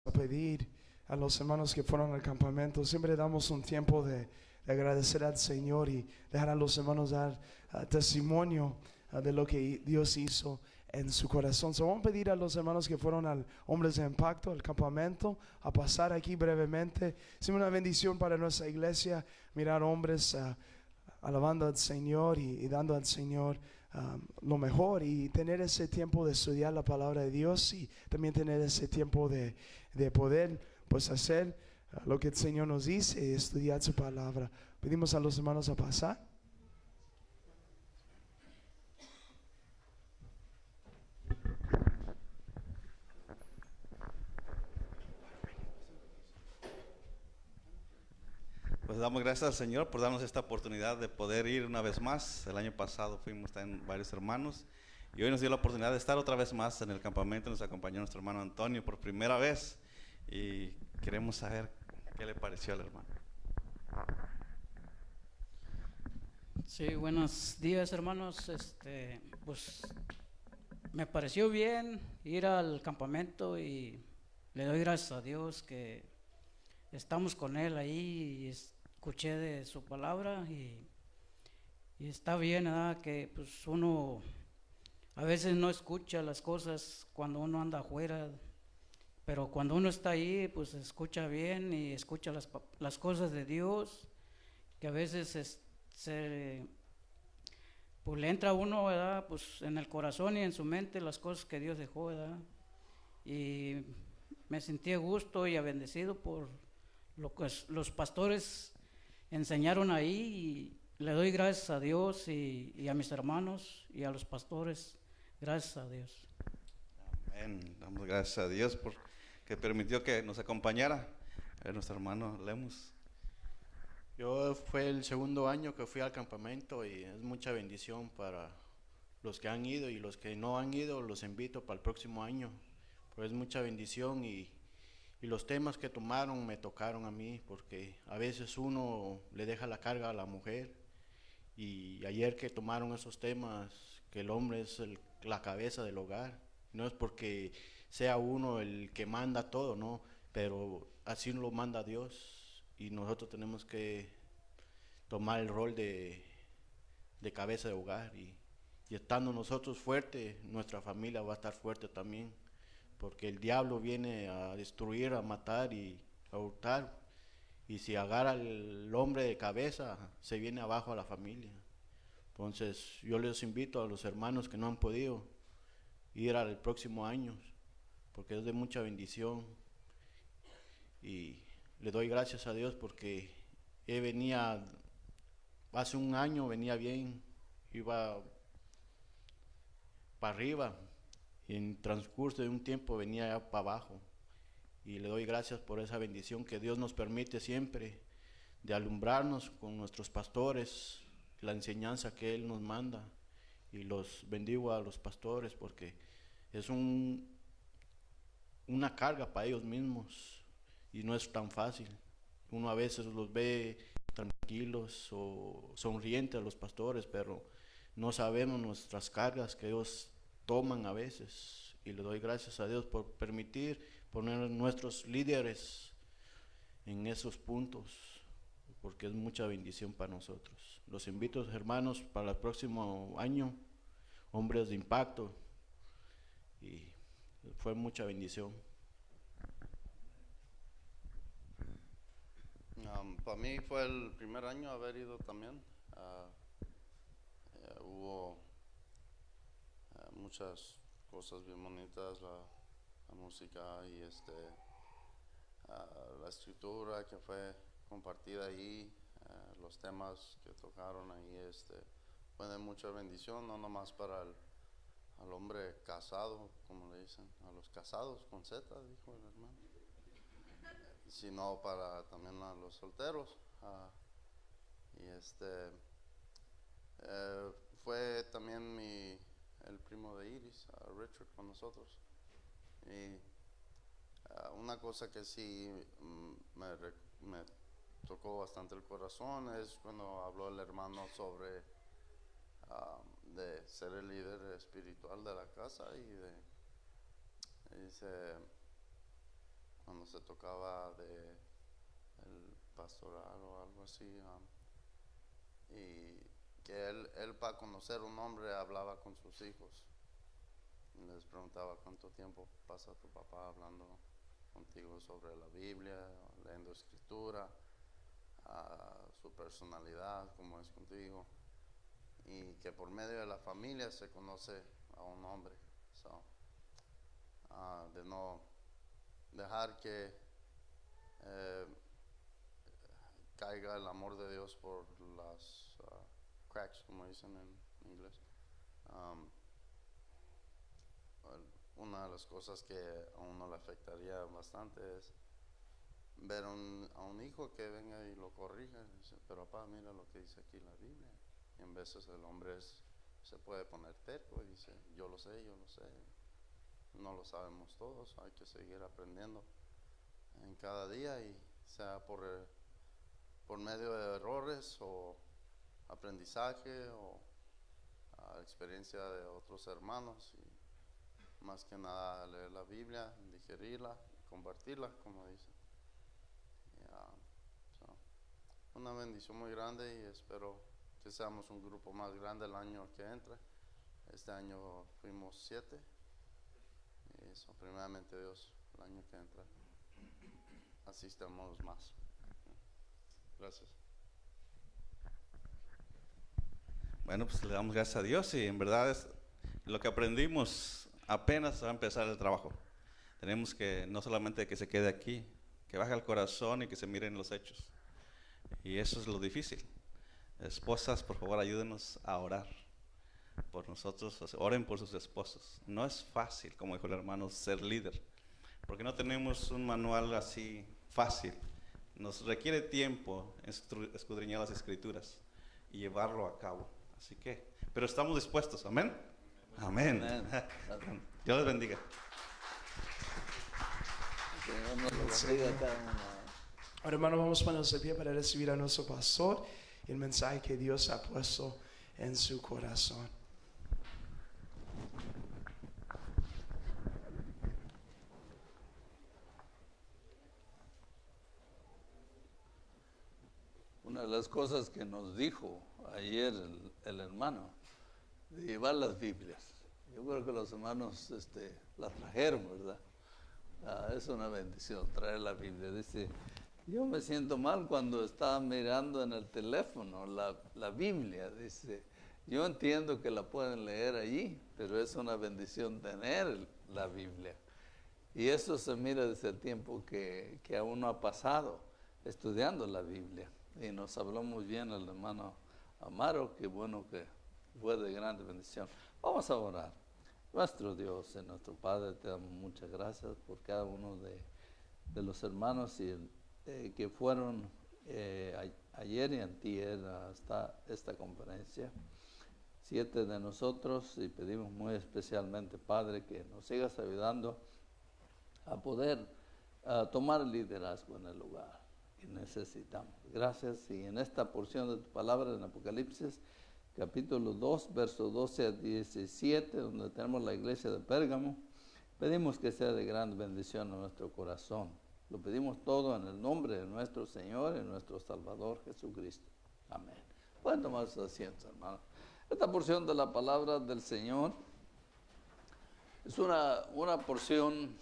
A pedir a los hermanos que fueron al campamento. Siempre damos un tiempo de agradecer al Señor y dejar a los hermanos dar testimonio de lo que Dios hizo en su corazón. So, vamos a pedir a los hermanos que fueron al Hombres de Impacto, al campamento, a pasar aquí brevemente. Es una bendición para nuestra iglesia mirar hombres alabando al Señor y dando al Señor lo mejor, y tener ese tiempo de estudiar la palabra de Dios, y también tener ese tiempo de poder pues hacer lo que el Señor nos dice y estudiar su palabra. Pedimos a los hermanos a pasar. Pues damos gracias al Señor por darnos esta oportunidad de poder ir una vez más. El año pasado fuimos también varios hermanos y hoy nos dio la oportunidad de estar otra vez más en el campamento. Nos acompañó nuestro hermano Antonio por primera vez y queremos saber qué le pareció al hermano. Sí, buenos días, hermanos. Pues me pareció bien ir al campamento y le doy gracias a Dios que estamos con él ahí y escuché de su palabra y está bien, ¿verdad? Que pues uno a veces no escucha las cosas cuando uno anda afuera, pero cuando uno está ahí pues escucha bien y escucha las cosas de Dios, que a veces pues le entra a uno, ¿verdad? Pues en el corazón y en su mente las cosas que Dios dejó, ¿verdad? Y me sentí a gusto y bendecido por lo que los pastores enseñaron ahí, y le doy gracias a Dios y a mis hermanos y a los pastores, gracias a Dios. Amén. Damos gracias a Dios por que permitió que nos acompañara nuestro hermano Lemus. Yo fue el segundo año que fui al campamento y es mucha bendición para los que han ido, y los que no han ido los invito para el próximo año, pues es mucha bendición, y los temas que tomaron me tocaron a mí, porque a veces uno le deja la carga a la mujer, y ayer que tomaron esos temas, que el hombre es la cabeza del hogar, no es porque sea uno el que manda todo, no, pero así lo manda Dios, y nosotros tenemos que tomar el rol de cabeza de hogar, y estando nosotros fuertes, nuestra familia va a estar fuerte también, porque el diablo viene a destruir, a matar y a hurtar, y si agarra al hombre de cabeza, se viene abajo a la familia. Entonces yo les invito a los hermanos que no han podido ir al próximo año, porque es de mucha bendición, y le doy gracias a Dios porque venía, hace un año venía bien, iba para arriba, y en transcurso de un tiempo venía ya para abajo, y le doy gracias por esa bendición que Dios nos permite siempre de alumbrarnos con nuestros pastores, la enseñanza que Él nos manda, y los bendigo a los pastores porque es una carga para ellos mismos y no es tan fácil. Uno a veces los ve tranquilos o sonrientes a los pastores, pero no sabemos nuestras cargas que ellos toman a veces, y le doy gracias a Dios por permitir poner a nuestros líderes en esos puntos, porque es mucha bendición para nosotros. Los invito, hermanos, para el próximo año, Hombres de Impacto, y fue mucha bendición. Para mí fue el primer año haber ido también. Hubo muchas cosas bien bonitas, la música y la escritura que fue compartida ahí, los temas que tocaron ahí, fue de mucha bendición, no nomás para al hombre casado, como le dicen, a los casados con Z, dijo el hermano, sino para también a los solteros. Y fue también el primo de Iris, Richard, con nosotros. Y una cosa que sí me tocó bastante el corazón es cuando habló el hermano sobre de ser el líder espiritual de la casa, y dice cuando se tocaba de el pastoral o algo así, y que él para conocer un hombre hablaba con sus hijos y les preguntaba cuánto tiempo pasa tu papá hablando contigo sobre la Biblia, leyendo escritura, su personalidad, cómo es contigo, y que por medio de la familia se conoce a un hombre. So, de no dejar que caiga el amor de Dios por las cracks, como dicen en inglés. Una de las cosas que a uno le afectaría bastante es ver a un hijo que venga y lo corrija y dice, pero papá, mira lo que dice aquí la Biblia. Y en veces el hombre se puede poner terco y dice, yo lo sé. No lo sabemos todos, hay que seguir aprendiendo en cada día, y sea por medio de errores o aprendizaje o experiencia de otros hermanos, y más que nada leer la Biblia, digerirla, compartirla, como dice. Una bendición muy grande, y espero que seamos un grupo más grande el año que entra. Este año fuimos 7, y eso, primeramente Dios, el año que entra asistamos más. Gracias. Bueno, pues le damos gracias a Dios, y en verdad es lo que aprendimos. Apenas va a empezar el trabajo. Tenemos que no solamente que se quede aquí, que baje al corazón y que se miren los hechos. Y eso es lo difícil. Esposas, por favor, ayúdenos a orar por nosotros. Oren por sus esposos. No es fácil, como dijo el hermano, ser líder, porque no tenemos un manual así fácil. Nos requiere tiempo escudriñar las escrituras y llevarlo a cabo. Así que, pero estamos dispuestos. Amén. Amén. Dios les bendiga. Señor nos lo bendiga a cada uno. Ahora, hermano, vamos a ponernos de pie para recibir a nuestro pastor y el mensaje que Dios ha puesto en su corazón. Una de las cosas que nos dijo ayer el hermano, de llevar las Biblias. Yo creo que los hermanos las trajeron, ¿verdad? Es una bendición traer la Biblia. Dice, yo me siento mal cuando estaba mirando en el teléfono la Biblia. Dice, yo entiendo que la pueden leer allí, pero es una bendición tener la Biblia. Y eso se mira desde el tiempo que aún no ha pasado estudiando la Biblia. Y nos habló muy bien el hermano Amaro, que bueno que fue de grande bendición. Vamos a orar. Nuestro Dios y nuestro Padre, te damos muchas gracias por cada uno de los hermanos que fueron ayer y antier hasta esta conferencia. 7 de nosotros, y pedimos muy especialmente, Padre, que nos sigas ayudando a poder tomar liderazgo en el lugar que necesitamos. Gracias. Y en esta porción de tu palabra en Apocalipsis, capítulo 2, versos 12 a 17, donde tenemos la iglesia de Pérgamo, pedimos que sea de gran bendición a nuestro corazón. Lo pedimos todo en el nombre de nuestro Señor y nuestro Salvador Jesucristo. Amén. Pueden tomar sus asientos, hermanos. Esta porción de la palabra del Señor es una porción,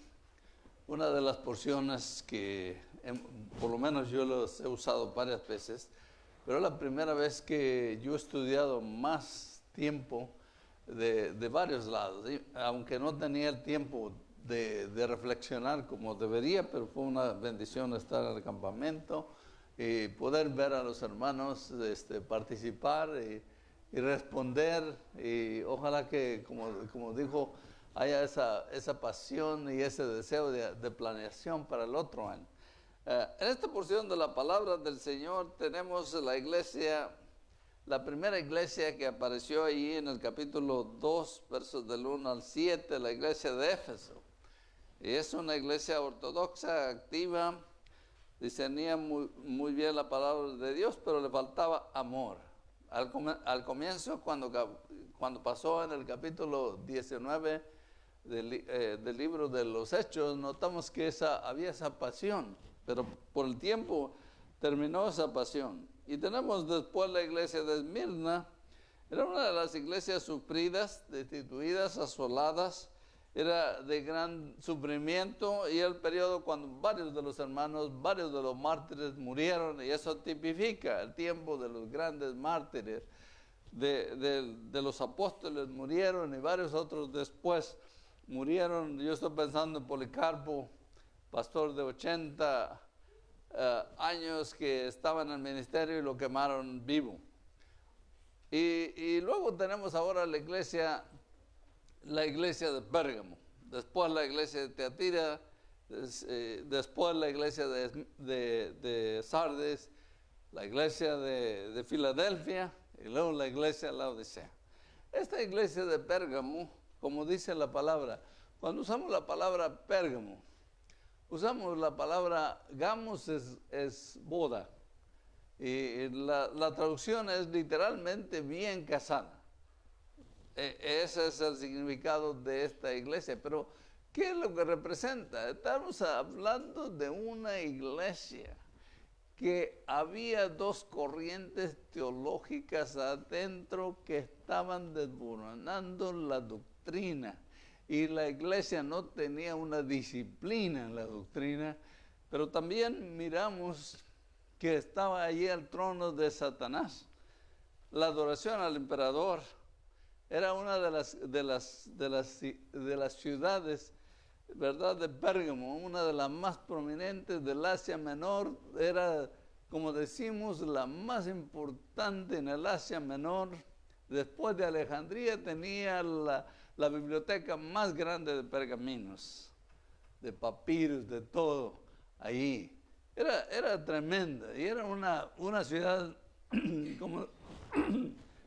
una de las porciones que por lo menos yo los he usado varias veces, pero es la primera vez que yo he estudiado más tiempo de varios lados, ¿sí? Aunque no tenía el tiempo de reflexionar como debería, pero fue una bendición estar en el campamento y poder ver a los hermanos participar y responder, y ojalá que, como dijo, haya esa pasión y ese deseo de planeación para el otro año. En esta porción de la palabra del Señor tenemos la iglesia, la primera iglesia que apareció ahí en el capítulo 2, versos del 1 al 7, la iglesia de Éfeso. Y es una iglesia ortodoxa, activa, discernía muy bien la palabra de Dios, pero le faltaba amor. Al comienzo, cuando pasó en el capítulo 19 del libro de los Hechos, notamos que había esa pasión, pero por el tiempo terminó esa pasión. Y tenemos después la iglesia de Esmirna. Era una de las iglesias sufridas, destituidas, asoladas, era de gran sufrimiento, y el periodo cuando varios de los hermanos, varios de los mártires murieron, y eso tipifica el tiempo de los grandes mártires. De los apóstoles murieron, y varios otros después murieron. Yo estoy pensando en Policarpo, pastor de 80 años, que estaba en el ministerio y lo quemaron vivo. Y luego tenemos ahora la iglesia de Pérgamo, después la iglesia de Teatira, después la iglesia de Sardes, la iglesia de Filadelfia, y luego la iglesia de Laodicea. Esta iglesia de Pérgamo, como dice la palabra, cuando usamos la palabra Pérgamo, usamos la palabra gamos, es boda. Y la traducción es literalmente bien casada. Ese es el significado de esta iglesia. Pero, ¿qué es lo que representa? Estamos hablando de una iglesia que había dos corrientes teológicas adentro que estaban desmoronando la doctrina. Y la iglesia no tenía una disciplina en la doctrina, pero también miramos que estaba allí el trono de Satanás. La adoración al emperador era una de las ciudades, ¿verdad?, de Pérgamo, una de las más prominentes del Asia Menor. Era, como decimos, la más importante en el Asia Menor. Después de Alejandría tenía la biblioteca más grande de pergaminos, de papiros, de todo, allí. Era tremenda, y era una ciudad,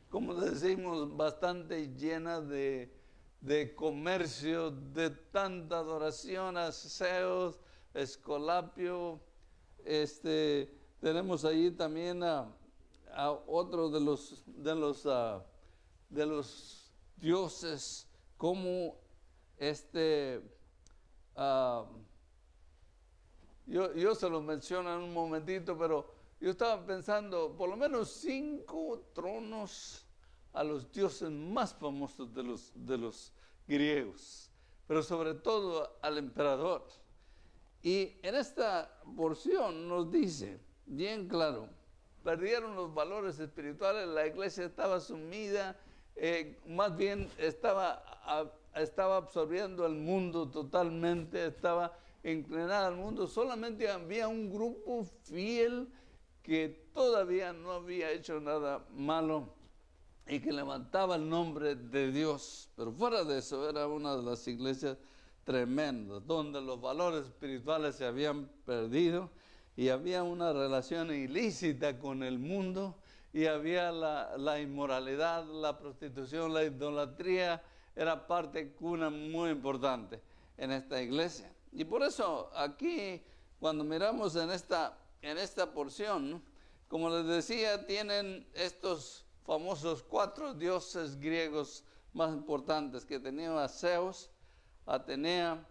como decimos, bastante llena de comercio, de tanta adoración a Zeus, Escolapio. Tenemos allí también a otro de los dioses, como yo se lo menciono en un momentito, pero yo estaba pensando, por lo menos 5 tronos a los dioses más famosos de los griegos, pero sobre todo al emperador. Y en esta porción nos dice, bien claro, perdieron los valores espirituales, la iglesia estaba sumida, más bien estaba absorbiendo el mundo totalmente, estaba inclinada al mundo. Solamente había un grupo fiel que todavía no había hecho nada malo y que levantaba el nombre de Dios. Pero fuera de eso, era una de las iglesias tremendas, donde los valores espirituales se habían perdido y había una relación ilícita con el mundo, y había la inmoralidad, la prostitución, la idolatría. Era parte cuna muy importante en esta iglesia. Y por eso aquí, cuando miramos en esta porción, como les decía, tienen estos famosos 4 dioses griegos más importantes, que tenían a Zeus, Atenea,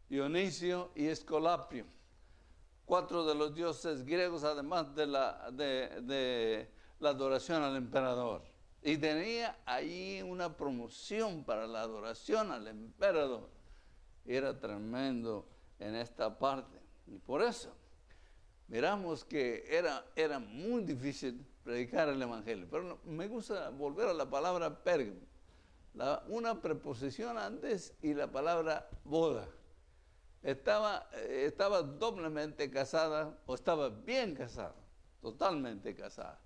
Dionisio y Escolapio. 4 de los dioses griegos, además de la adoración al emperador. Y tenía allí una promoción para la adoración al emperador. Era tremendo en esta parte. Y por eso miramos que era muy difícil predicar el evangelio. Pero me gusta volver a la palabra Pérgamo. Una preposición antes y la palabra boda. Estaba doblemente casada, o estaba bien casada, totalmente casada.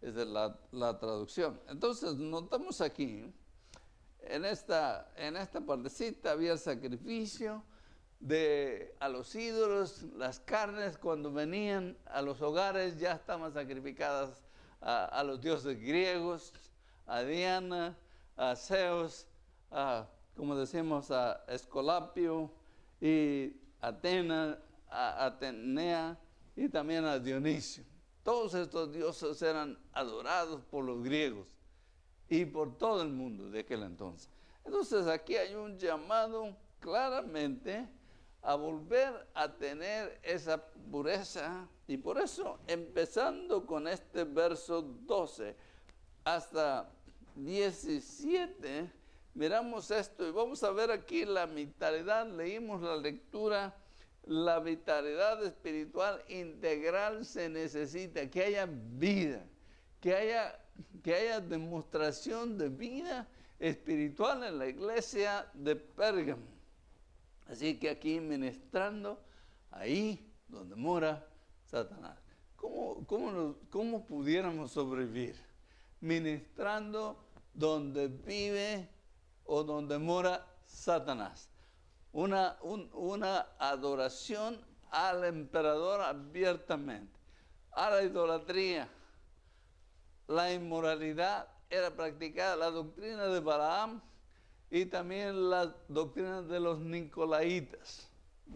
Esa es la traducción. Entonces notamos aquí, en esta partecita había sacrificio a los ídolos. Las carnes, cuando venían a los hogares, ya estaban sacrificadas a los dioses griegos, a Diana, a Zeus, como decimos, a Escolapio, y Atenea y también a Dionisio. Todos estos dioses eran adorados por los griegos y por todo el mundo de aquel entonces. Entonces aquí hay un llamado claramente a volver a tener esa pureza. Y por eso, empezando con este verso 12 hasta 17, miramos esto y vamos a ver aquí la vitalidad. Leímos la lectura, la vitalidad espiritual integral se necesita, que haya vida, que haya demostración de vida espiritual en la iglesia de Pérgamo. Así que aquí ministrando, ahí donde mora Satanás. ¿Cómo pudiéramos sobrevivir? Ministrando donde vive o donde mora Satanás. Una adoración al emperador abiertamente, a la idolatría, la inmoralidad era practicada, la doctrina de Balaam y también la doctrina de los nicolaitas.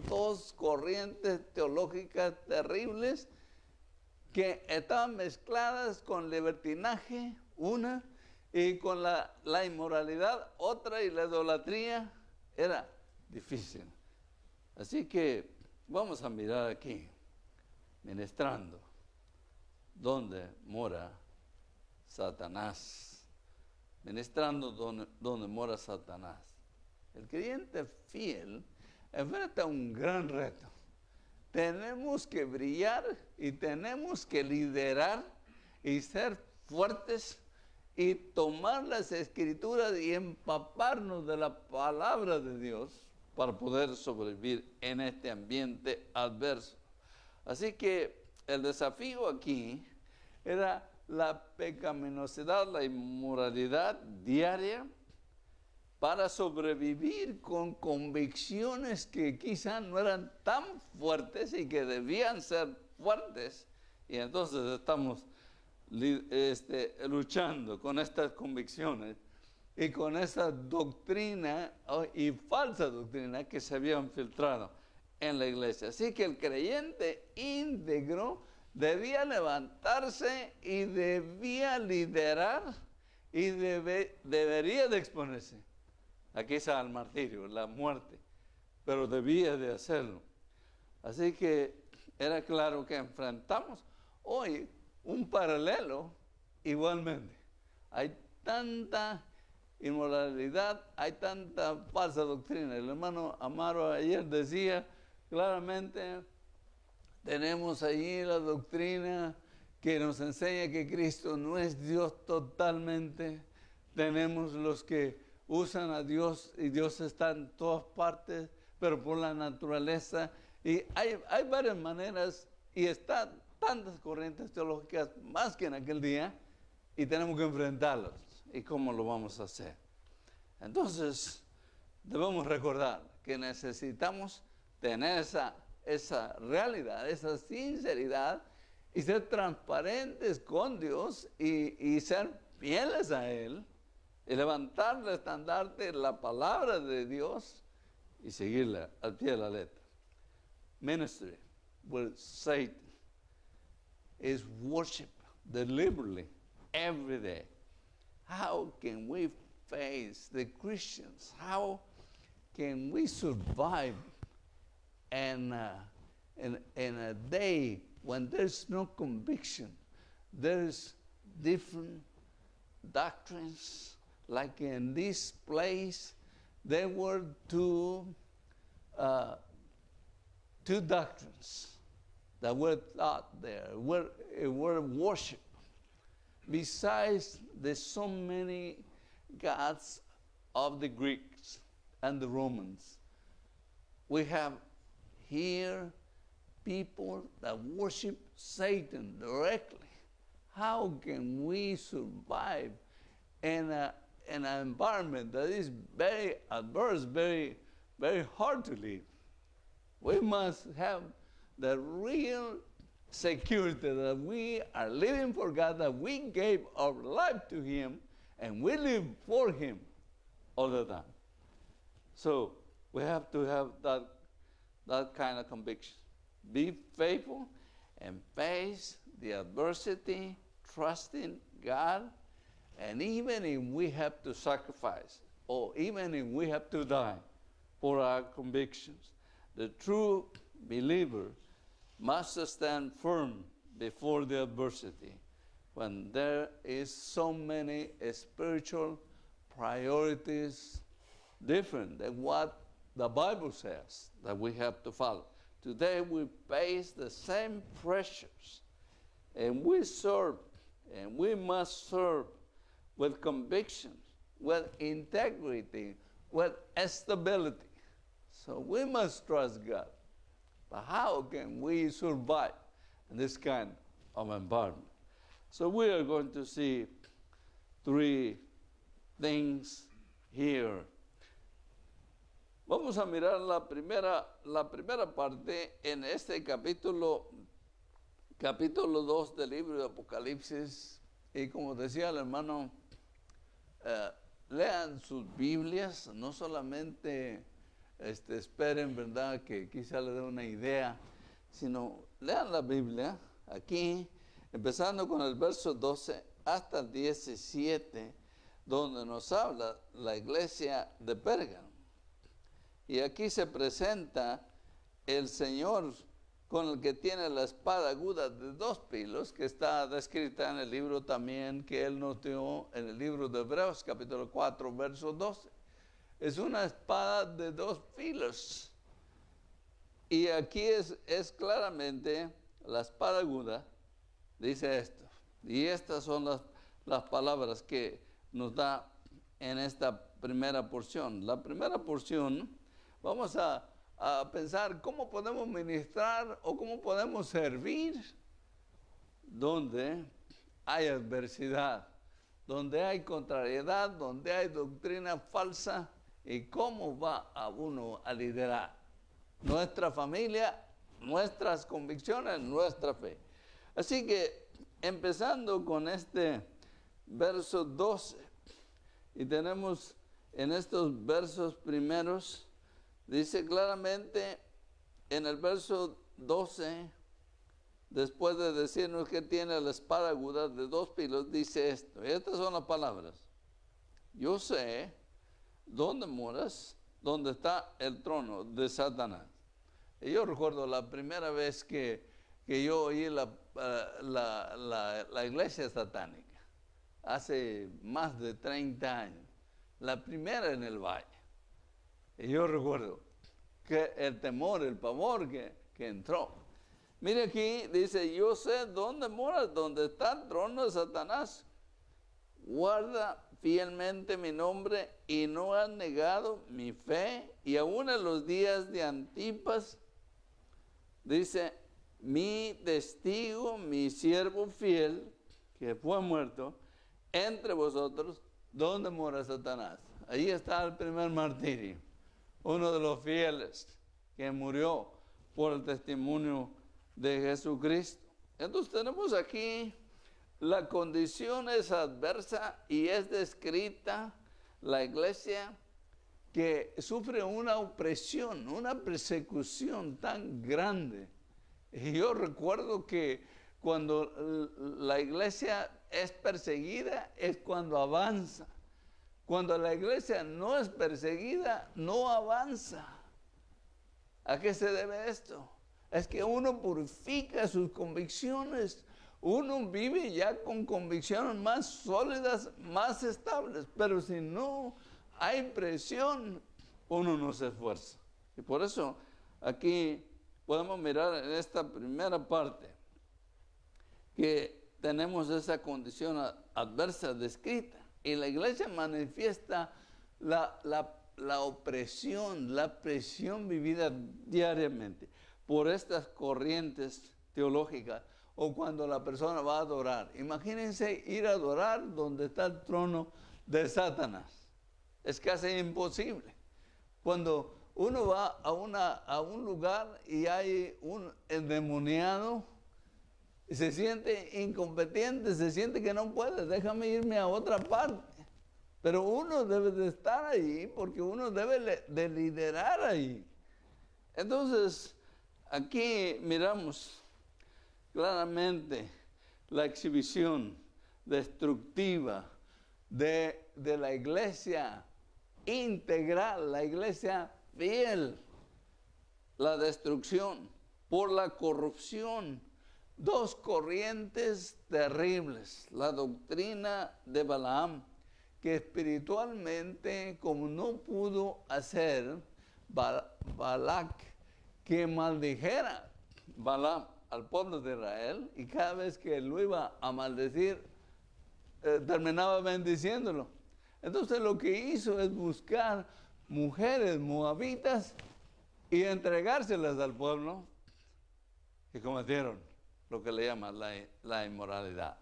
Dos corrientes teológicas terribles que estaban mezcladas con libertinaje, una, y con la inmoralidad, otra, y la idolatría era difícil. Así que vamos a mirar aquí, ministrando, donde mora Satanás. Ministrando donde mora Satanás. El creyente fiel enfrenta un gran reto. Tenemos que brillar y tenemos que liderar y ser fuertes y tomar las escrituras y empaparnos de la palabra de Dios para poder sobrevivir en este ambiente adverso. Así que el desafío aquí era la pecaminosidad, la inmoralidad diaria, para sobrevivir con convicciones que quizás no eran tan fuertes y que debían ser fuertes. Y entonces estamos luchando con estas convicciones y con esa doctrina y falsa doctrina que se habían filtrado en la iglesia. Así que el creyente íntegro debía levantarse y debía liderar y debería de exponerse a quizá al martirio, la muerte, pero debía de hacerlo. Así que era claro que enfrentamos hoy un paralelo igualmente. Hay tanta inmoralidad, hay tanta falsa doctrina. El hermano Amaro ayer decía claramente, tenemos allí la doctrina que nos enseña que Cristo no es Dios totalmente. Tenemos los que usan a Dios y Dios está en todas partes, pero por la naturaleza. Y hay varias maneras y están tantas corrientes teológicas más que en aquel día y tenemos que enfrentarlos. ¿Y cómo lo vamos a hacer? Entonces, debemos recordar que necesitamos tener esa realidad, esa sinceridad y ser transparentes con Dios y ser fieles a Él y levantar el estandarte, la palabra de Dios y seguirla al pie de la letra. Ministry with Satan is worship deliberately every day. How can we face the Christians? How can we survive in a day when there's no conviction? There's different doctrines. Like in this place, there were two doctrines that were taught there, were worship. Besides the so many gods of the Greeks and the Romans, we have here people that worship Satan directly. How can we survive in an environment that is very adverse, very, very hard to live? We must have the real security that we are living for God, that we gave our life to Him, and we live for Him all the time. So we have to have that kind of conviction. Be faithful and face the adversity, trusting God, and even if we have to sacrifice, or even if we have to die for our convictions. The true believer must stand firm before the adversity when there is so many spiritual priorities different than what the Bible says that we have to follow. Today we face the same pressures, and we serve, and we must serve with conviction, with integrity, with stability. So we must trust God. But how can we survive in this kind of environment? So we are going to see three things here. Vamos a mirar la primera parte en este capítulo 2 del libro de Apocalipsis. Y como decía el hermano, lean sus Biblias, no solamente esperen, ¿verdad?, que quizá les dé una idea, sino lean la Biblia aquí, empezando con el verso 12 hasta el 17, donde nos habla la iglesia de Pérgamo. Y aquí se presenta el Señor con el que tiene la espada aguda de 2 filos, que está descrita en el libro también que él nos dio en el libro de Hebreos, capítulo 4, verso 12. Es una espada de 2 filos. Y aquí es claramente la espada aguda, dice esto. Y estas son las palabras que nos da en esta primera porción. La primera porción, vamos a pensar cómo podemos ministrar o cómo podemos servir donde hay adversidad, donde hay contrariedad, donde hay doctrina falsa, y cómo va a uno a liderar nuestra familia, nuestras convicciones, nuestra fe. Así que empezando con este verso 12, y tenemos en estos versos primeros, dice claramente en el verso 12, después de decirnos que tiene la espada aguda de 2 filos, dice esto, y estas son las palabras: yo sé dónde moras, dónde está el trono de Satanás. Y yo recuerdo la primera vez que yo oí la iglesia satánica, hace más de 30 años, la primera en el valle. Y yo recuerdo que el temor, el pavor que entró. Mire aquí, dice, yo sé dónde moras, dónde está el trono de Satanás. Guarda fielmente mi nombre y no has negado mi fe. Y aún en los días de Antipas, dice, mi testigo, mi siervo fiel, que fue muerto, entre vosotros, ¿dónde mora Satanás? Ahí está el primer martirio. Uno de los fieles que murió por el testimonio de Jesucristo. Entonces tenemos aquí la condición es adversa y es descrita la iglesia que sufre una opresión, una persecución tan grande. Y yo recuerdo que cuando la iglesia es perseguida es cuando avanza. Cuando la iglesia no es perseguida, no avanza. ¿A qué se debe esto? Es que uno purifica sus convicciones. Uno vive ya con convicciones más sólidas, más estables. Pero si no hay presión, uno no se esfuerza. Y por eso aquí podemos mirar en esta primera parte que tenemos esa condición adversa descrita. Y la iglesia manifiesta la opresión, la presión vivida diariamente por estas corrientes teológicas o cuando la persona va a adorar. Imagínense ir a adorar donde está el trono de Satanás. Es casi imposible. Cuando uno va a un lugar y hay un endemoniado, se siente incompetente, se siente que no puede, déjame irme a otra parte. Pero uno debe de estar ahí porque uno debe de liderar ahí. Entonces, aquí miramos claramente la exhibición destructiva de la iglesia integral, la iglesia fiel. La destrucción por la corrupción. Dos corrientes terribles. La doctrina de Balaam, que espiritualmente, como no pudo hacer Balac, que maldijera Balaam al pueblo de Israel, y cada vez que lo iba a maldecir, terminaba bendiciéndolo. Entonces lo que hizo es buscar mujeres moabitas y entregárselas al pueblo, y cometieron lo que le llaman la inmoralidad.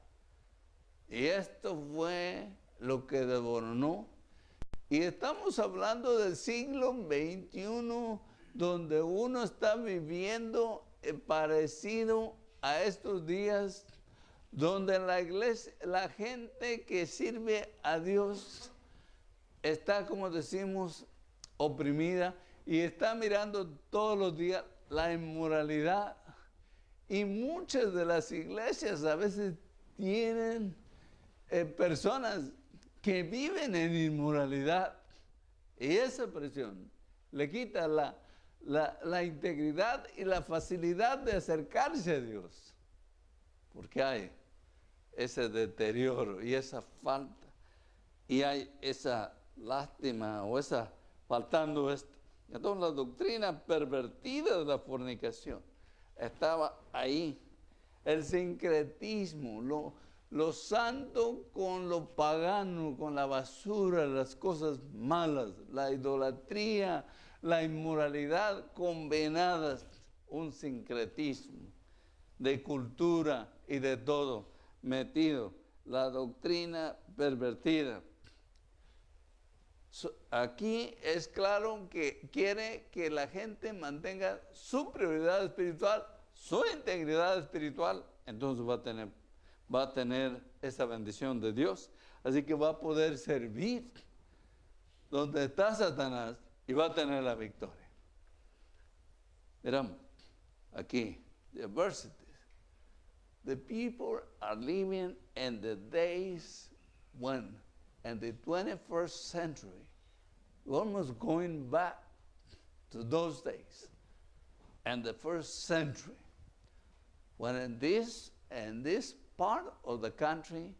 Y esto fue lo que devoró. Y estamos hablando del siglo XXI, donde uno está viviendo parecido a estos días, donde la iglesia, la gente que sirve a Dios está, como decimos, oprimida y está mirando todos los días la inmoralidad. Y muchas de las iglesias a veces tienen personas que viven en inmoralidad, y esa presión le quita la integridad y la facilidad de acercarse a Dios, porque hay ese deterioro y esa falta, y hay esa lástima o esa faltando esto. Entonces la doctrina pervertida de la fornicación estaba ahí, el sincretismo, lo santo con lo pagano, con la basura, las cosas malas, la idolatría, la inmoralidad combinadas, un sincretismo de cultura y de todo metido, la doctrina pervertida. Aquí es claro que quiere que la gente mantenga su prioridad espiritual, su integridad espiritual, entonces va a tener esa bendición de Dios. Así que va a poder servir donde está Satanás y va a tener la victoria. Miramos aquí, the adversities. The people are living in the days when, in the 21st century, we're almost going back to those days and the first century, when in this part of the country,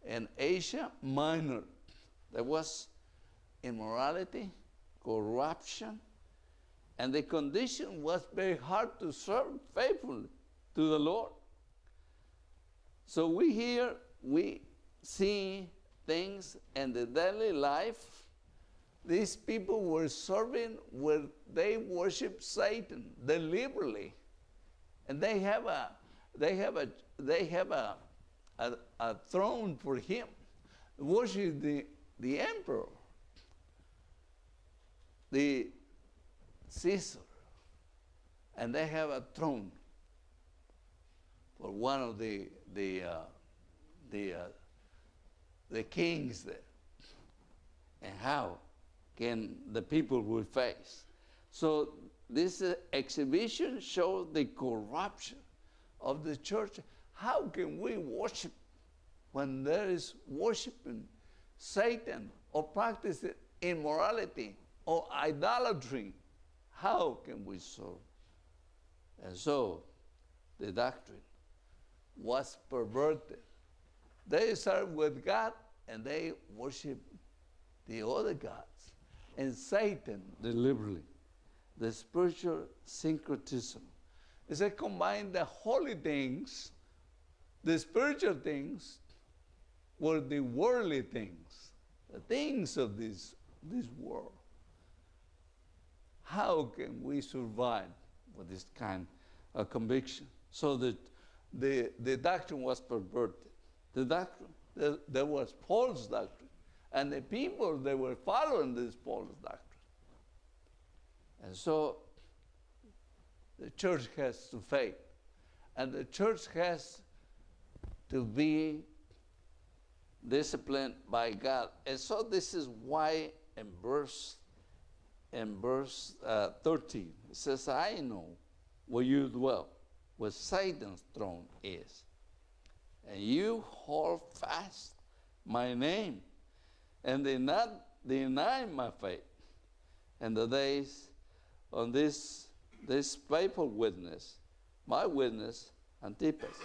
in Asia Minor, there was immorality, corruption, and the condition was very hard to serve faithfully to the Lord. So we see things in the daily life. These people were serving where they worship Satan deliberately, and they have a throne for him. Worship the emperor, the Caesar, and they have a throne for one of the kings there. And how can the people will face? So this exhibition shows the corruption of the church. How can we worship when there is worshiping Satan or practicing immorality or idolatry? How can we serve? And so the doctrine was perverted. They serve with God and they worship the other gods and Satan deliberately. The spiritual syncretism. It's a combine the holy things, the spiritual things, with the worldly things, the things of this world. How can we survive with this kind of conviction? So that the doctrine was perverted. The doctrine, there was false doctrine. And the people, they were following this false doctrine. And so the church has to faith. And the church has to be disciplined by God. And so this is why in verse 13, it says, I know where you dwell, where Satan's throne is. And you hold fast my name, and deny my faith. And the days on this faithful witness, my witness Antipas,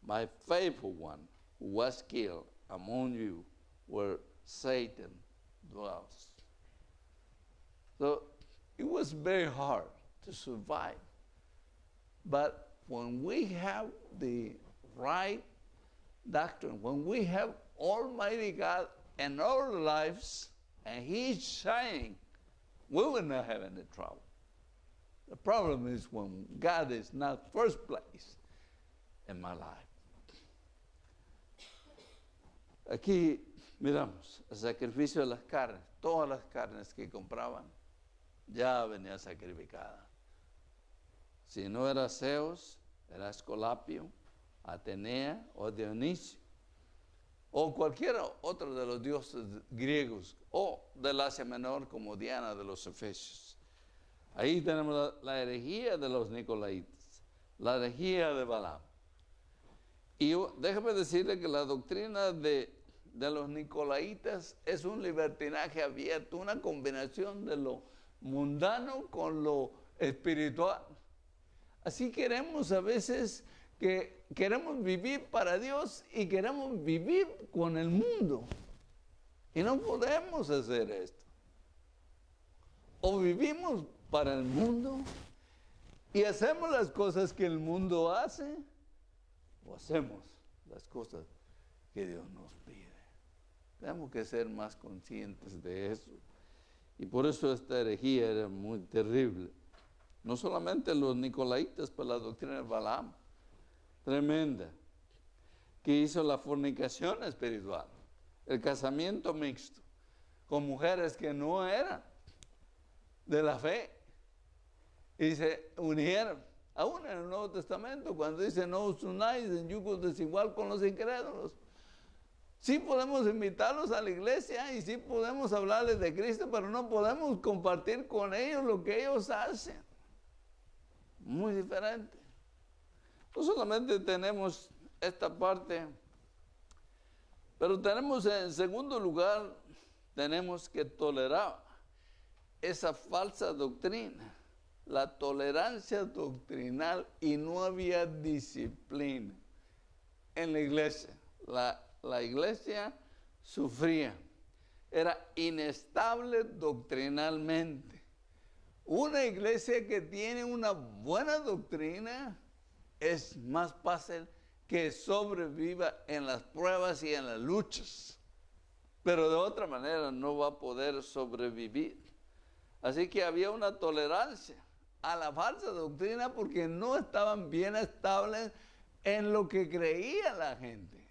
my faithful one, who was killed among you, where Satan dwells. So it was very hard to survive. But when we have the right doctrine, when we have Almighty God in our lives, and He's shining, we will not have any trouble. The problem is when God is not first place in my life. Aquí miramos el sacrificio de las carnes. Todas las carnes que compraban ya venía sacrificada. Si no era Zeus, era Escolapio, Atenea o Dionisio, o cualquier otro de los dioses griegos, o del Asia Menor como Diana de los Efesios. Ahí tenemos la herejía de los Nicolaitas, la herejía de Balaam. Y déjame decirle que la doctrina de los Nicolaitas es un libertinaje abierto, una combinación de lo mundano con lo espiritual. Así queremos a veces que queremos vivir para Dios y queremos vivir con el mundo. Y no podemos hacer esto. O vivimos para el mundo y hacemos las cosas que el mundo hace, o hacemos las cosas que Dios nos pide. Tenemos que ser más conscientes de eso. Y por eso esta herejía era muy terrible. No solamente los nicolaitas, pero la doctrina de Balaam, tremenda, que hizo la fornicación espiritual, el casamiento mixto, con mujeres que no eran de la fe, y se unieron. Aún en el Nuevo Testamento, cuando dice no os unáis en yugo desigual con los incrédulos, sí podemos invitarlos a la iglesia y sí podemos hablarles de Cristo, pero no podemos compartir con ellos lo que ellos hacen. Muy diferente. No solamente tenemos esta parte, pero tenemos en segundo lugar, tenemos que tolerar esa falsa doctrina, la tolerancia doctrinal, y no había disciplina en la iglesia. La iglesia sufría, era inestable doctrinalmente. Una iglesia que tiene una buena doctrina es más fácil que sobreviva en las pruebas y en las luchas, pero de otra manera no va a poder sobrevivir. Así que había una tolerancia a la falsa doctrina porque no estaban bien estables en lo que creía la gente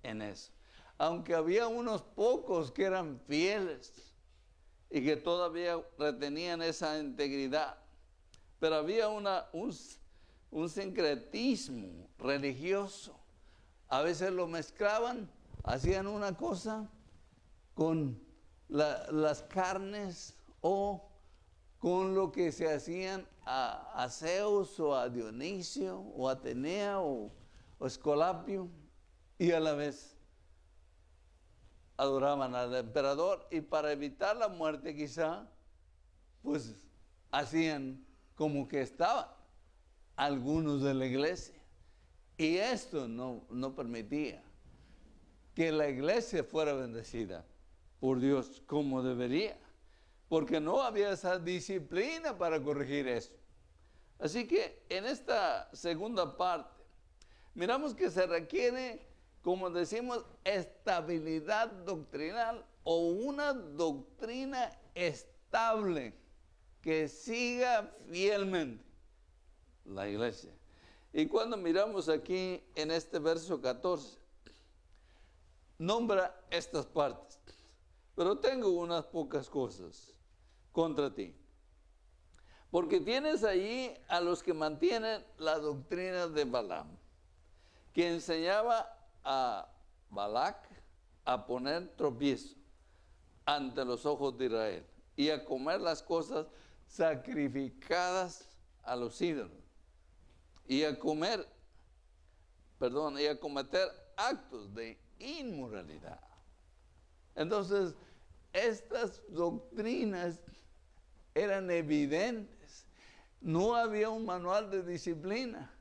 en eso. Aunque había unos pocos que eran fieles y que todavía retenían esa integridad, pero había un sincretismo religioso. A veces lo mezclaban, hacían una cosa con las carnes o con lo que se hacían a Zeus o a Dionisio o a Atenea o Escolapio, y a la vez adoraban al emperador, y para evitar la muerte quizá, pues hacían como que estaban algunos de la iglesia. Y esto no permitía que la iglesia fuera bendecida por Dios como debería, porque no había esa disciplina para corregir eso. Así que en esta segunda parte, miramos que se requiere, como decimos, estabilidad doctrinal o una doctrina estable que siga fielmente la iglesia. Y cuando miramos aquí en este verso 14, nombra estas partes. Pero tengo unas pocas cosas contra ti. Porque tienes allí a los que mantienen la doctrina de Balaam, que enseñaba a Balac a poner tropiezo ante los ojos de Israel y a comer las cosas sacrificadas a los ídolos y a cometer actos de inmoralidad. Entonces, estas doctrinas eran evidentes. No había un manual de disciplina.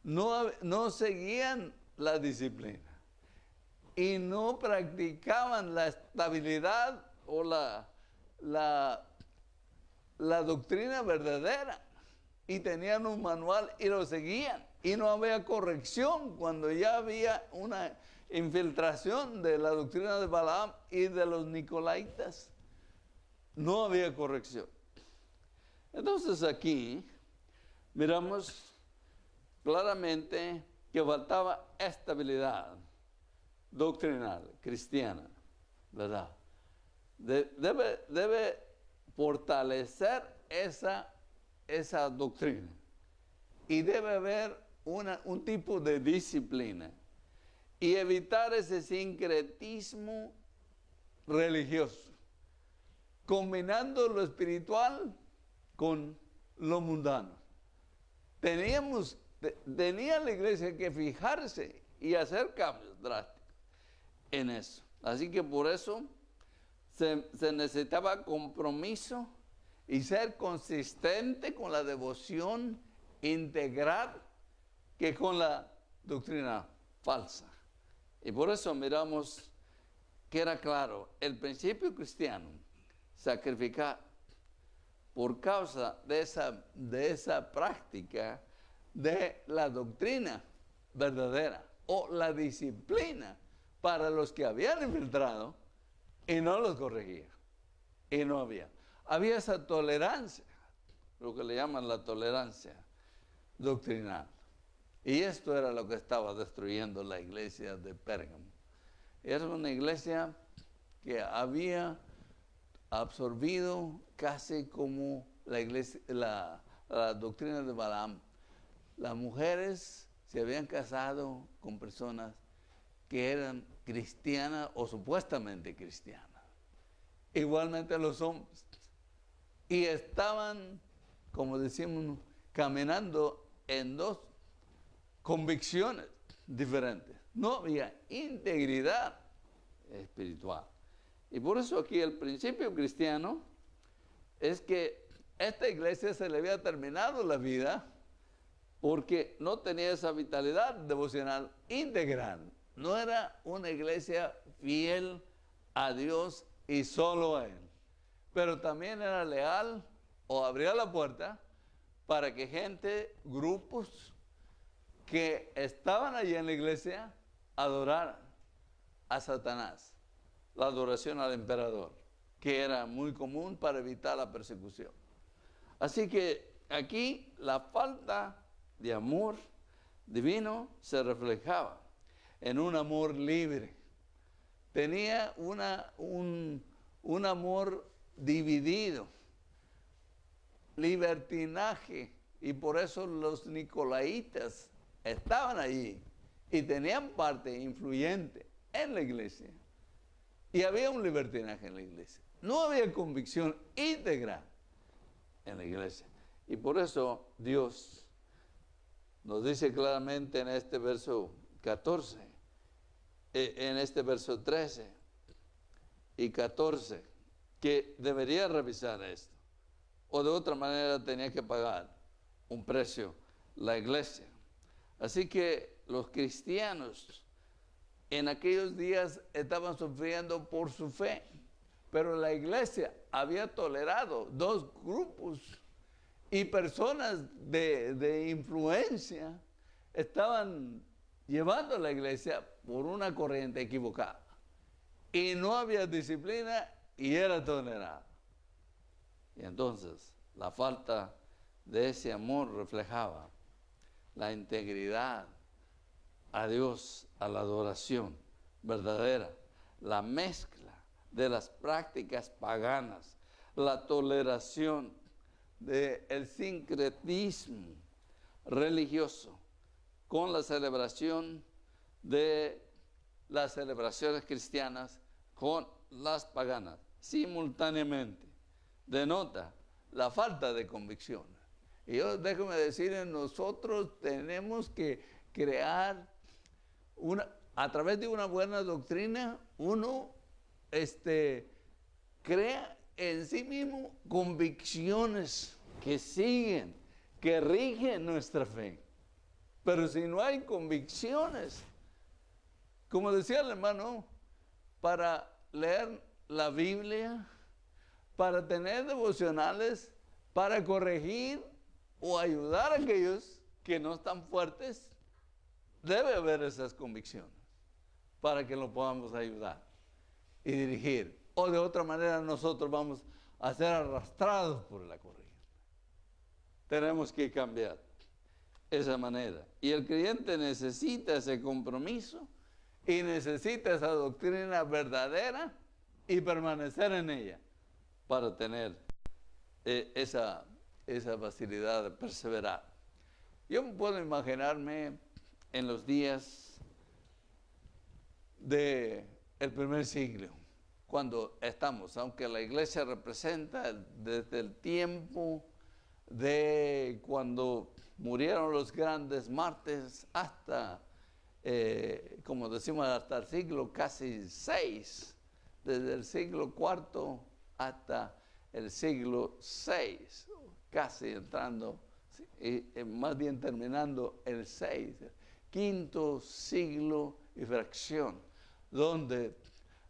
No seguían la disciplina. Y no practicaban la estabilidad o la doctrina verdadera. Y tenían un manual y lo seguían. Y no había corrección cuando ya había una infiltración de la doctrina de Balaam y de los Nicolaitas. No había corrección. Entonces aquí miramos claramente que faltaba estabilidad doctrinal cristiana, ¿verdad? Debe fortalecer esa doctrina y debe haber un tipo de disciplina y evitar ese sincretismo religioso, combinando lo espiritual con lo mundano. Tenía la iglesia que fijarse y hacer cambios drásticos en eso. Así que por eso se necesitaba compromiso y ser consistente con la devoción integral que con la doctrina falsa. Y por eso miramos que era claro, el principio cristiano, sacrificar por causa de esa práctica de la doctrina verdadera o la disciplina para los que habían infiltrado y no los corregía. Y no había. Había esa tolerancia, lo que le llaman la tolerancia doctrinal. Y esto era lo que estaba destruyendo la iglesia de Pérgamo. Era una iglesia que había absorbido casi como la doctrina de Balaam. Las mujeres se habían casado con personas que eran cristianas o supuestamente cristianas. Igualmente los hombres. Y estaban, como decimos, caminando en dos convicciones diferentes. No había integridad espiritual. Y por eso aquí el principio cristiano es que esta iglesia se le había terminado la vida porque no tenía esa vitalidad devocional integral. No era una iglesia fiel a Dios y solo a Él. Pero también era leal o abría la puerta para que grupos que estaban allí en la iglesia adoraran a Satanás, la adoración al emperador, que era muy común para evitar la persecución. Así que aquí la falta de amor divino se reflejaba en un amor libre. Tenía un amor dividido, libertinaje, y por eso los nicolaitas estaban allí y tenían parte influyente en la iglesia. Y había un libertinaje en la iglesia. No había convicción íntegra en la iglesia. Y por eso Dios nos dice claramente en este verso 14, en este verso 13 y 14, que debería revisar esto. O de otra manera tenía que pagar un precio la iglesia. Así que los cristianos en aquellos días estaban sufriendo por su fe, pero la iglesia había tolerado dos grupos y personas de influencia estaban llevando a la iglesia por una corriente equivocada. Y no había disciplina y era tolerado. Y entonces la falta de ese amor reflejaba la integridad a Dios, a la adoración verdadera, la mezcla de las prácticas paganas, la toleración del sincretismo religioso con la celebración de las celebraciones cristianas con las paganas, simultáneamente, denota la falta de convicción. Y yo, déjeme decirles, nosotros tenemos que crear a través de una buena doctrina, uno crea en sí mismo convicciones que siguen, que rigen nuestra fe. Pero si no hay convicciones, como decía el hermano, para leer la Biblia, para tener devocionales, para corregir o ayudar a aquellos que no están fuertes, debe haber esas convicciones para que lo podamos ayudar y dirigir. O de otra manera nosotros vamos a ser arrastrados por la corriente. Tenemos que cambiar esa manera. Y el creyente necesita ese compromiso y necesita esa doctrina verdadera y permanecer en ella para tener esa facilidad de perseverar. Yo puedo imaginarme en los días del primer siglo, cuando estamos, aunque la iglesia representa desde el tiempo de cuando murieron los grandes mártires hasta, como decimos, hasta el siglo casi 6, desde el siglo IV hasta el siglo VI, casi entrando, más bien terminando el 6, quinto siglo y fracción, donde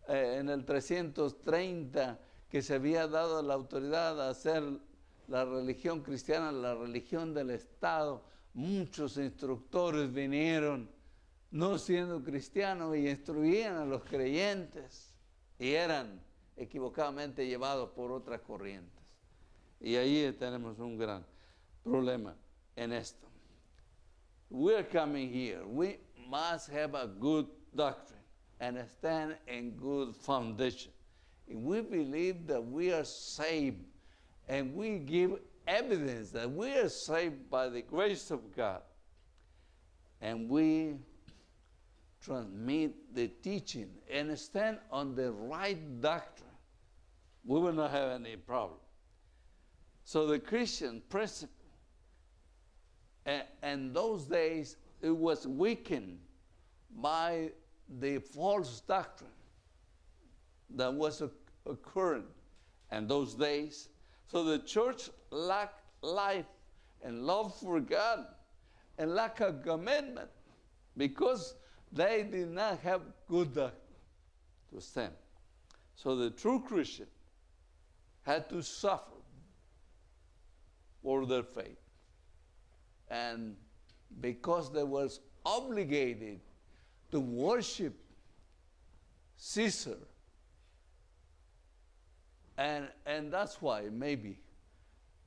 en el 330 que se había dado la autoridad a hacer la religión cristiana, la religión del Estado, muchos instructores vinieron no siendo cristianos y instruían a los creyentes y eran equivocadamente llevados por otras corrientes. Y ahí tenemos un gran problema en esto. We're coming here. We must have a good doctrine and stand in good foundation. If we believe that we are saved and we give evidence that we are saved by the grace of God, and we transmit the teaching and stand on the right doctrine, we will not have any problem. So the Christian principle, and those days, it was weakened by the false doctrine that was occurring in those days. So the church lacked life and love for God and lack a commitment because they did not have good doctrine to stand. So the true Christian had to suffer for their faith. And because they was obligated to worship Caesar, and that's why maybe,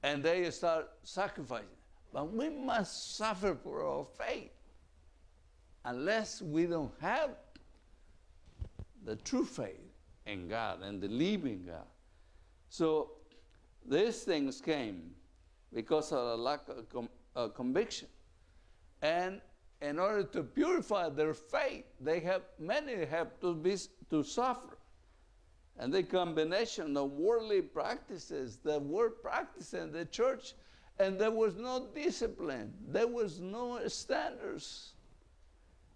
and they start sacrificing. But we must suffer for our faith unless we don't have the true faith in God and the living God. So these things came because of a lack of conviction. And in order to purify their faith, many have to suffer. And the combination of worldly practices that were practiced in the church, and there was no discipline, there was no standards.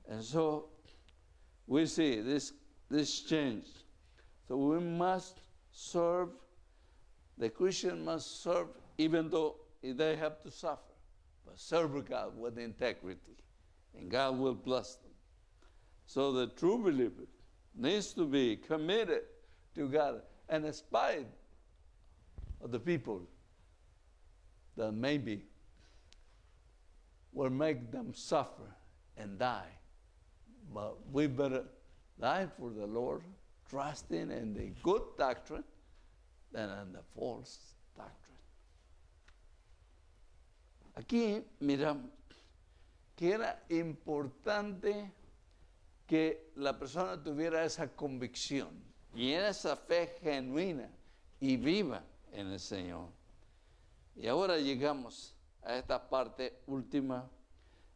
And so we see this change. So we must serve, the Christian must serve, even though they have to suffer, but serve God with integrity, and God will bless them. So the true believer needs to be committed to God, and in spite of the people that maybe will make them suffer and die, but we better die for the Lord, trusting in the good doctrine than in the false doctrine. Aquí miramos que era importante que la persona tuviera esa convicción y esa fe genuina y viva en el Señor. Y ahora llegamos a esta parte última,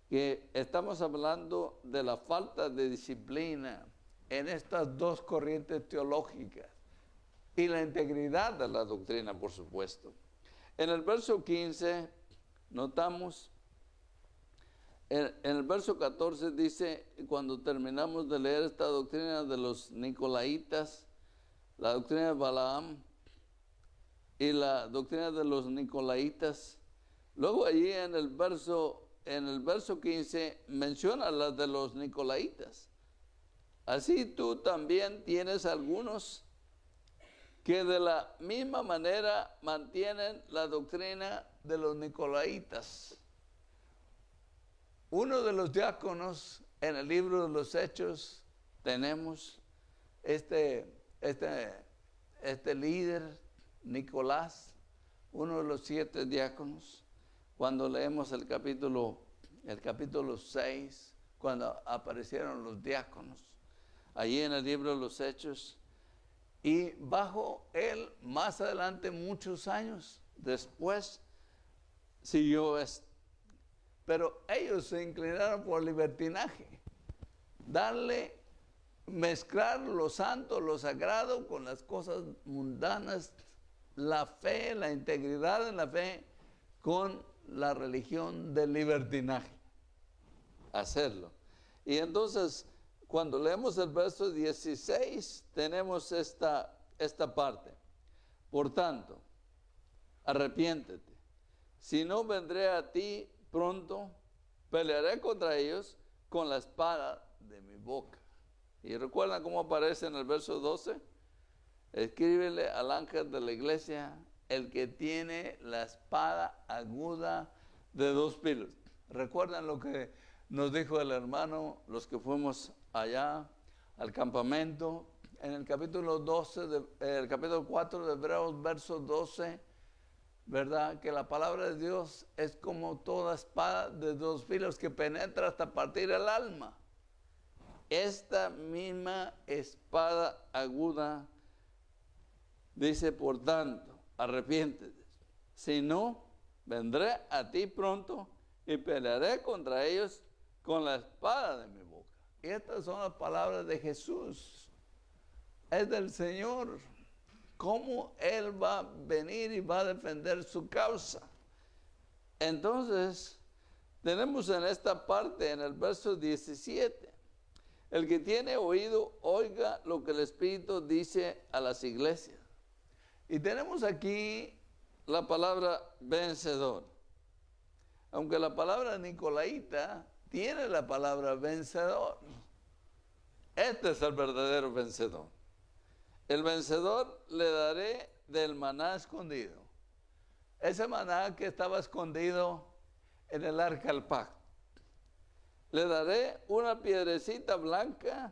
que estamos hablando de la falta de disciplina en estas dos corrientes teológicas y la integridad de la doctrina, por supuesto. En el verso 15 notamos, en el verso 14 dice, cuando terminamos de leer esta doctrina de los Nicolaitas, la doctrina de Balaam y la doctrina de los Nicolaitas. Luego allí en el verso 15 menciona la de los Nicolaitas. Así tú también tienes algunos que de la misma manera mantienen la doctrina de los Nicolaitas. Uno de los diáconos en el libro de los Hechos tenemos este líder, Nicolás, uno de los 7 diáconos. Cuando leemos el capítulo 6, cuando aparecieron los diáconos, allí en el libro de los Hechos, y bajo él, más adelante, muchos años después, siguió esto. Pero ellos se inclinaron por libertinaje, mezclar lo santo, lo sagrado con las cosas mundanas, la fe, la integridad en la fe, con la religión del libertinaje. Hacerlo. Y entonces, cuando leemos el verso 16, tenemos esta parte. Por tanto, arrepiéntete. Si no, vendré a ti pronto, pelearé contra ellos con la espada de mi boca. ¿Y recuerdan cómo aparece en el verso 12? Escríbele al ángel de la iglesia, el que tiene la espada aguda de 2 filos. ¿Recuerdan lo que nos dijo el hermano, los que fuimos allá al campamento? En el capítulo 4 de Hebreos, verso 12, ¿verdad? Que la palabra de Dios es como toda espada de 2 filos que penetra hasta partir el alma. Esta misma espada aguda dice, por tanto, arrepiéntete. Si no, vendré a ti pronto y pelearé contra ellos con la espada de mi boca. Y estas son las palabras de Jesús. Es del Señor. Cómo Él va a venir y va a defender su causa. Entonces, tenemos en esta parte, en el verso 17, el que tiene oído, oiga lo que el Espíritu dice a las iglesias. Y tenemos aquí la palabra vencedor. Aunque la palabra nicolaíta tiene la palabra vencedor. Este es el verdadero vencedor. El vencedor le daré del maná escondido. Ese maná que estaba escondido en el arca del pacto. Le daré una piedrecita blanca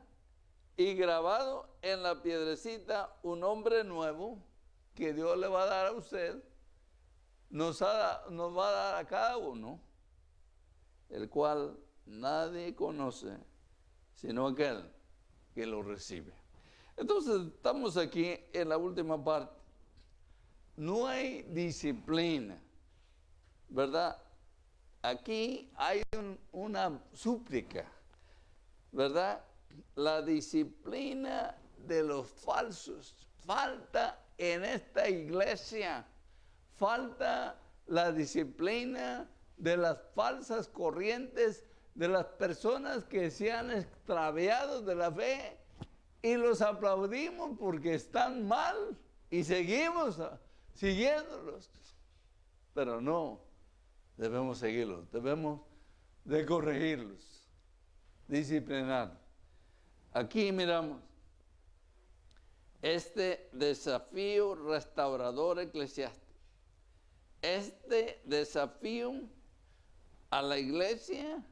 y grabado en la piedrecita un nombre nuevo que Dios le va a dar a usted, nos va a dar a cada uno, el cual nadie conoce sino aquel que lo recibe. Entonces estamos aquí en la última parte. No hay disciplina, ¿verdad? Aquí hay una súplica, ¿verdad? La disciplina de los falsos. Falta en esta iglesia. Falta la disciplina de las falsas corrientes, de las personas que se han extraviado de la fe y los aplaudimos porque están mal y seguimos siguiéndolos. Pero no. Debemos seguirlos, debemos de corregirlos, disciplinar. Aquí miramos este desafío restaurador eclesiástico, este desafío a la iglesia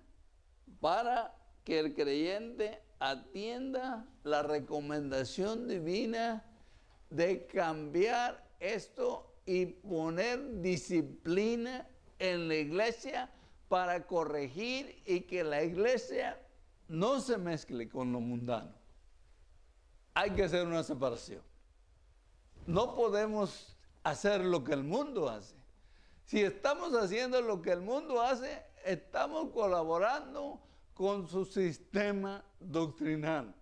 para que el creyente atienda la recomendación divina de cambiar esto y poner disciplina en la iglesia para corregir y que la iglesia no se mezcle con lo mundano. Hay que hacer una separación. No podemos hacer lo que el mundo hace. Si estamos haciendo lo que el mundo hace, estamos colaborando con su sistema doctrinal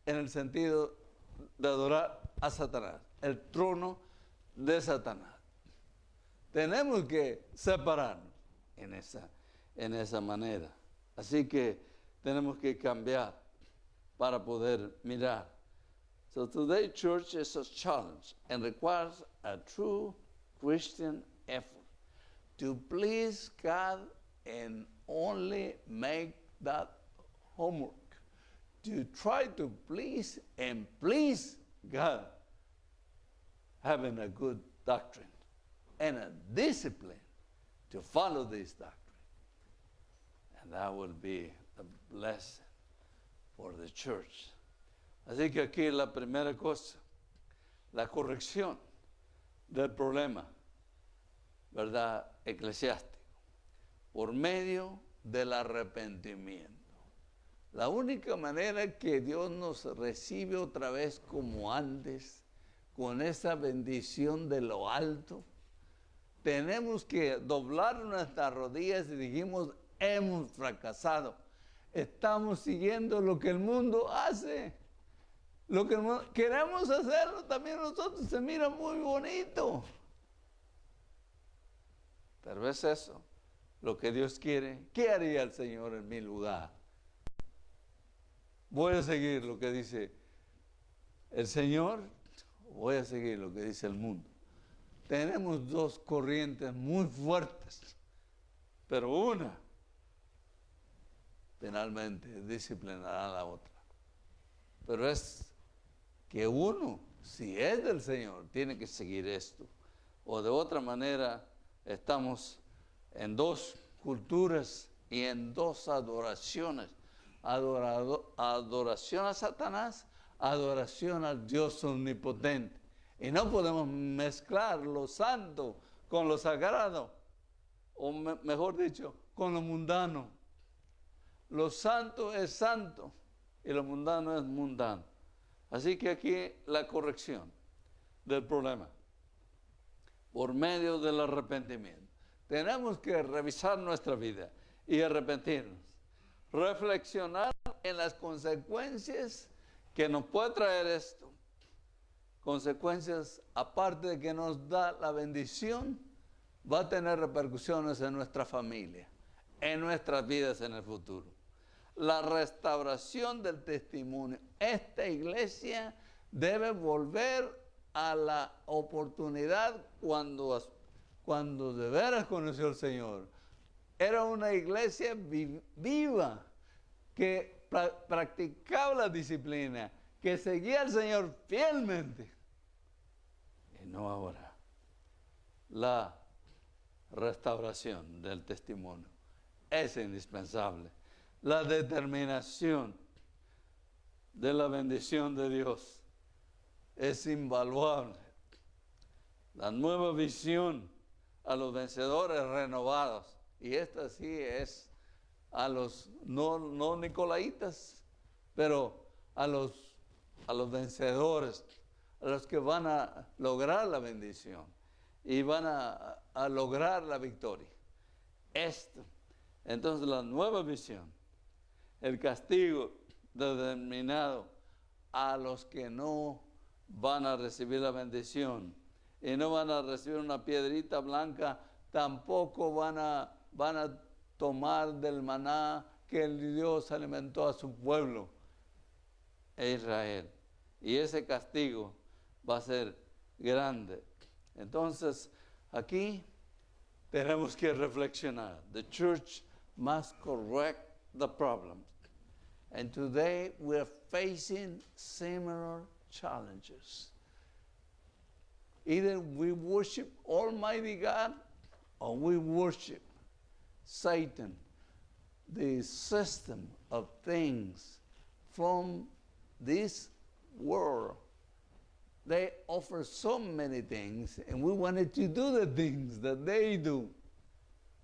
en el sentido de adorar a Satanás, el trono de Satanás. Tenemos que separarnos en esa manera. Así que tenemos que cambiar para poder mirar. So today, church is a challenge and requires a true Christian effort to please God and only make that homework, to try to please and please God, having a good doctrine and a discipline to follow this doctrine. And that will be a blessing for the church. Así que aquí la primera cosa, la corrección del problema, ¿verdad?, eclesiástico, por medio del arrepentimiento. La única manera que Dios nos recibe otra vez como antes, con esa bendición de lo alto, tenemos que doblar nuestras rodillas y dijimos, hemos fracasado. Estamos siguiendo lo que el mundo hace. Lo que queremos hacerlo también nosotros, se mira muy bonito. Pero es eso, lo que Dios quiere. ¿Qué haría el Señor en mi lugar? Voy a seguir lo que dice el Señor, voy a seguir lo que dice el mundo. Tenemos dos corrientes muy fuertes, pero una finalmente disciplinará a la otra. Pero es que uno, si es del Señor, tiene que seguir esto. O de otra manera, estamos en dos culturas y en dos adoraciones. Adoración a Satanás, adoración al Dios omnipotente. Y no podemos mezclar lo santo con lo sagrado, o mejor dicho, con lo mundano. Lo santo es santo y lo mundano es mundano. Así que aquí la corrección del problema por medio del arrepentimiento. Tenemos que revisar nuestra vida y arrepentirnos. Reflexionar en las consecuencias que nos puede traer esto. Consecuencias, aparte de que nos da la bendición, va a tener repercusiones en nuestra familia, en nuestras vidas en el futuro. La restauración del testimonio. Esta iglesia debe volver a la oportunidad cuando de veras conoció al Señor. Era una iglesia viva, que practicaba la disciplina, que seguía al Señor fielmente. Y no ahora. La restauración del testimonio es indispensable. La determinación de la bendición de Dios es invaluable. La nueva visión a los vencedores renovados. Y esta sí es a los no nicolaitas, pero a los vencedores, a los que van a lograr la bendición y van a lograr la victoria. Esto, entonces la nueva visión, el castigo determinado a los que no van a recibir la bendición y no van a recibir una piedrita blanca, tampoco van a tomar del maná que el Dios alimentó a su pueblo, Israel. Y ese castigo va a ser grande. Entonces, aquí tenemos que reflexionar. The church must correct the problems. And today we're facing similar challenges. Either we worship Almighty God or we worship Satan, the system of things from this world. They offer so many things, and we wanted to do the things that they do.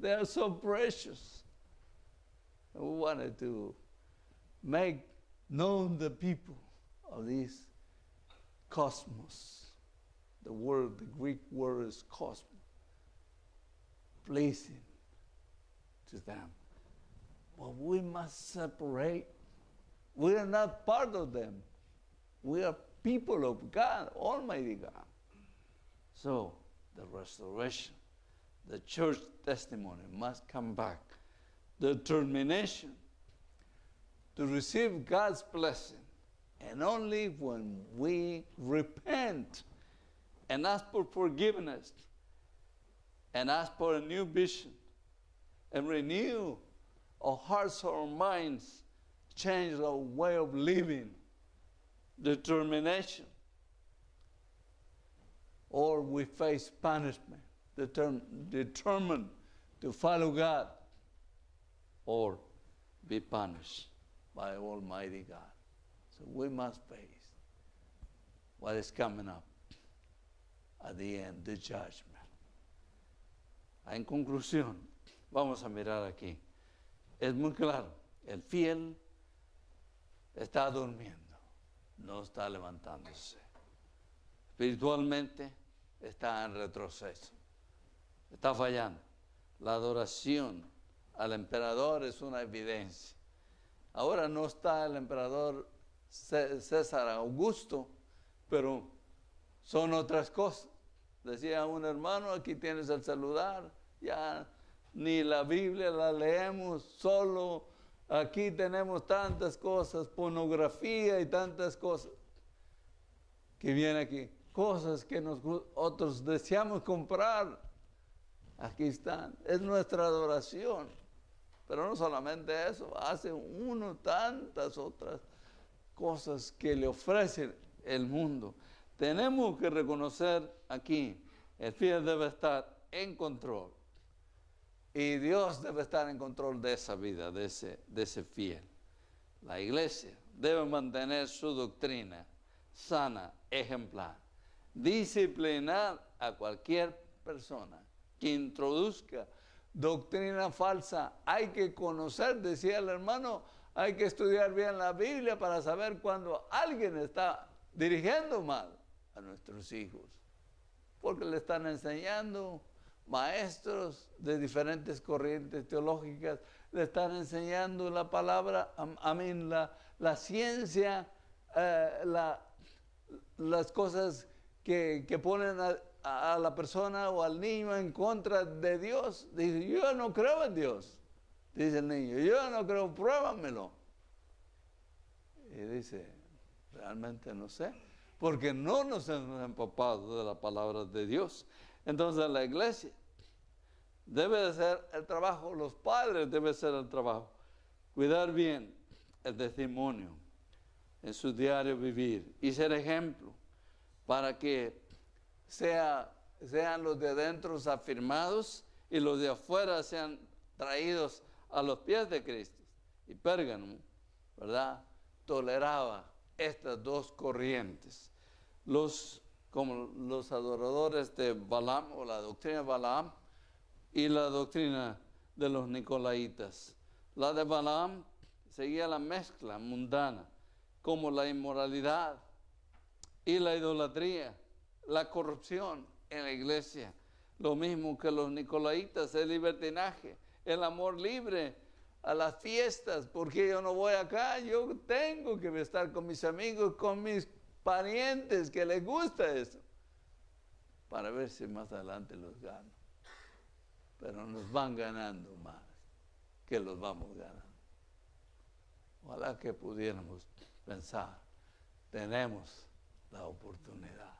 They are so precious. And we wanted to make known the people of this cosmos. The word, the Greek word is cosmos. Pleasing to them. But we must separate. We are not part of them. We are people of God, Almighty God. So, the restoration, the church testimony must come back. The determination to receive God's blessing And only when we repent and ask for forgiveness and ask for a new vision and renew our hearts, our minds, change our way of living, determination, or we face punishment, determined to follow God or be punished by Almighty God. So we must face what is coming up at the end, the judgment. En conclusión, vamos a mirar aquí. Es muy claro, el fiel está durmiendo, no está levantándose. Espiritualmente está en retroceso, está fallando. La adoración al emperador es una evidencia. Ahora no está el emperador César Augusto, pero son otras cosas. Decía un hermano, aquí tienes el celular, ya ni la Biblia la leemos, solo aquí tenemos tantas cosas, pornografía y tantas cosas que vienen aquí. Cosas que nosotros deseamos comprar, aquí están. Es nuestra adoración. Pero no solamente eso, hace uno tantas otras cosas que le ofrece el mundo. Tenemos que reconocer aquí, el fiel debe estar en control. Y Dios debe estar en control de esa vida, de ese fiel. La iglesia debe mantener su doctrina sana, ejemplar. Disciplinar a cualquier persona que introduzca doctrina falsa. Hay que conocer, decía el hermano, hay que estudiar bien la Biblia para saber cuando alguien está dirigiendo mal a nuestros hijos. Porque le están enseñando maestros de diferentes corrientes teológicas, le están enseñando la palabra, la ciencia, las cosas que ponen a la persona o al niño en contra de Dios. Dice, yo no creo en Dios. Dice el niño, yo no creo, pruébamelo. Y dice, realmente no sé, porque no nos hemos empapado de la palabra de Dios. Entonces la iglesia debe de ser el trabajo, los padres deben ser el trabajo, cuidar bien el testimonio en su diario vivir y ser ejemplo para que sean los de adentro afirmados y los de afuera sean traídos a los pies de Cristo. Y Pérgamo, ¿verdad?, toleraba estas dos corrientes. Como los adoradores de Balaam, o la doctrina de Balaam, y la doctrina de los nicolaitas. La de Balaam seguía la mezcla mundana, como la inmoralidad y la idolatría, la corrupción en la iglesia. Lo mismo que los nicolaitas, el libertinaje, el amor libre a las fiestas, porque yo no voy acá, yo tengo que estar con mis amigos, con mis parientes que les gusta eso, para ver si más adelante los gano. Pero nos van ganando más que los vamos ganando. Ojalá que pudiéramos pensar, tenemos la oportunidad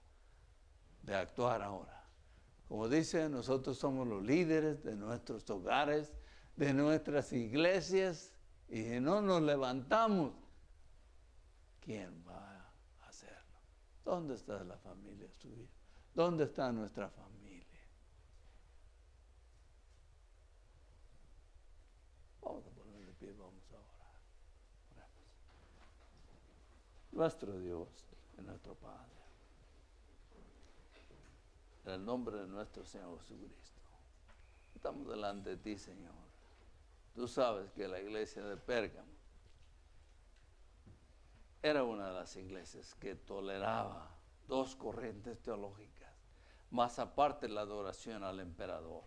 de actuar ahora. Como dice, nosotros somos los líderes de nuestros hogares, de nuestras iglesias, y si no nos levantamos, ¿quién va a hacerlo? ¿Dónde está la familia suya? ¿Dónde está nuestra familia? Vamos a poner de pie, vamos a orar. Oremos. Nuestro Dios y nuestro Padre, en el nombre de nuestro Señor Jesucristo, estamos delante de ti, Señor. Tú sabes que la iglesia de Pérgamo era una de las iglesias que toleraba dos corrientes teológicas, más aparte la adoración al emperador.